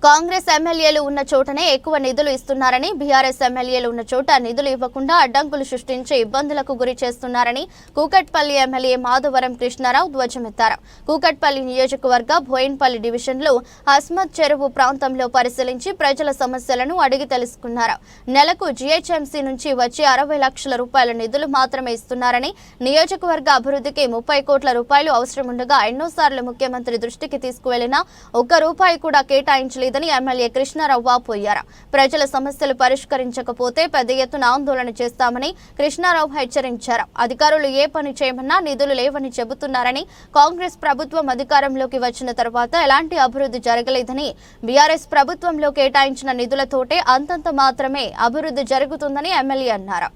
కాంగ్రెస్ ఎమ్మెల్యేలు ఉన్న చోటనే ఎక్కువ నిధులు ఇస్తున్నారని, బీఆర్ఎస్ ఎమ్మెల్యేలు ఉన్న చోట నిధులు ఇవ్వకుండా అడ్డంకులు సృష్టించి ఇబ్బందులకు గురి చేస్తున్నారని కూకట్పల్లి ఎమ్మెల్యే మాధవరం కృష్ణారావు ధ్వజమెత్తారు. కూకట్పల్లి నియోజకవర్గ బోయిన్పల్లి డివిజన్లో అస్మత్ చెరువు ప్రాంతంలో పరిశీలించి ప్రజల సమస్యలను అడిగి తెలుసుకున్నారు. నెలకు జీహెచ్ఎంసీ నుంచి వచ్చే 60 లక్షల రూపాయల నిధులు మాత్రమే ఇస్తున్నారని, నియోజకవర్గ అభివృద్ధికి 30 కోట్ల రూపాయలు అవసరం ఉండగా ఎన్నోసార్లు ముఖ్యమంత్రి దృష్టికి తీసుకువెళ్లినా ఒక్క రూపాయి కూడా కేటాయించలేదు ఎమ్మెల్యే కృష్ణారావు వాపోయారు. ప్రజల సమస్యలు పరిష్కరించకపోతే పెద్ద ఎత్తున ఆందోళన చేస్తామని కృష్ణారావు హెచ్చరించారు. అధికారులు ఏ పని చేయమన్నా నిధులు లేవని చెబుతున్నారని, కాంగ్రెస్ ప్రభుత్వం అధికారంలోకి వచ్చిన తర్వాత ఎలాంటి అభివృద్ధి జరగలేదని, బీఆర్ఎస్ ప్రభుత్వంలో కేటాయించిన నిధులతోటే అంతంత మాత్రమే అభివృద్ధి జరుగుతుందని ఎమ్మెల్యే అన్నారు.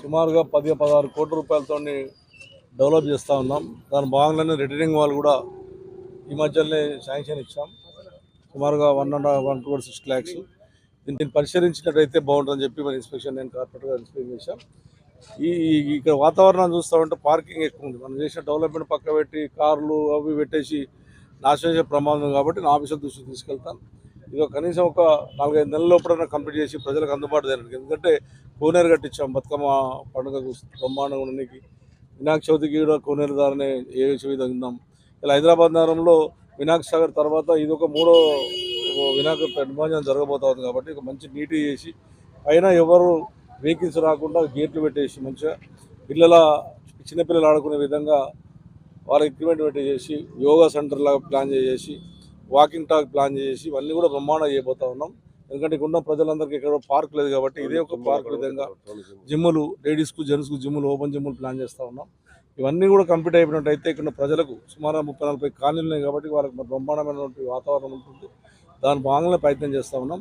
సుమారుగా 10-16 కోట్ల రూపాయలతో డెవలప్ చేస్తూ ఉన్నాం. దాని భాగంగానే రిటర్నింగ్ వాళ్ళు కూడా ఈ మధ్యలోనే శాంక్షన్ ఇచ్చాం. సుమారుగా 1.6 lakhs. దీన్ని పరిశీలించినట్టయితే బాగుంటుందని చెప్పి మన ఇన్స్పెక్షన్ నేను కార్పొరేట్గా ఇన్స్పెక్షన్ చేశాం. ఇక్కడ వాతావరణం చూస్తూ ఉంటే పార్కింగ్ ఎక్కువ ఉంది. మనం చేసిన డెవలప్మెంట్ పక్క పెట్టి కార్లు అవి పెట్టేసి నాశనం చేసే ప్రమాదం కాబట్టి నా ఆఫీసర్ దృష్టికి తీసుకెళ్తాను. ఇది కనీసం ఒక 4-5 నెలల లోపల కంప్లీట్ చేసి ప్రజలకు అందుబాటు చేయడానికి. ఎందుకంటే కోనేరు కట్టించాం బతుకమ్మ పండుగకు బ్రహ్మాండంగా ఉండడానికి. వినాయక చవితికి కూడా కోనేరు ద్వారానే ఏ విధంగా ఉందాం. ఇలా హైదరాబాద్ నగరంలో వినాయక సాగర్ తర్వాత ఇది ఒక 3వ వినాయక నిమజ్జనం జరగబోతుంది కాబట్టి ఒక మంచి నీటి చేసి పైన ఎవరు వెహికల్స్ రాకుండా గేట్లు పెట్టేసి మంచిగా చిన్నపిల్లలు ఆడుకునే విధంగా వాళ్ళ ఎక్విప్మెంట్ పెట్టేసి యోగా సెంటర్ లాగా ప్లాన్ చేసి వాకింగ్ ట్రాక్ ప్లాన్ చేసి ఇవన్నీ కూడా బ్రహ్మాండంగా చేయబోతా ఉన్నాం. ఎందుకంటే ఇక్కడ ఉన్న ప్రజలందరికీ ఎక్కడ పార్క్ లేదు కాబట్టి ఇదే ఒక పార్క్ విధంగా జిమ్ములు, లేడీస్కు జెంట్స్కు జిమ్ములు, ఓపెన్ జిమ్ములు ప్లాన్ చేస్తూ ఉన్నాం. ఇవన్నీ కూడా కంప్లీట్ అయిపోయినట్టయితే ఇక్కడ ప్రజలకు సుమారు 30-40 కాలనీలు ఉన్నాయి కాబట్టి వాళ్ళకి బ్రహ్మాండమైనటువంటి వాతావరణం ఉంటుంది. దాని భాగంగా ప్రయత్నం చేస్తూ ఉన్నాం.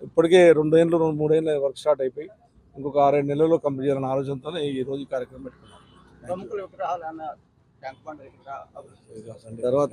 ఇప్పటికే 2 ఏళ్ళు 3 ఏళ్ళ వర్క్ స్టార్ట్ అయిపోయి ఇంకొక 6-7 నెలల్లో కంప్లీట్ చేయాలనే ఆలోచనతోనే ఈరోజు ఈ కార్యక్రమం పెట్టుకున్నాం. తర్వాత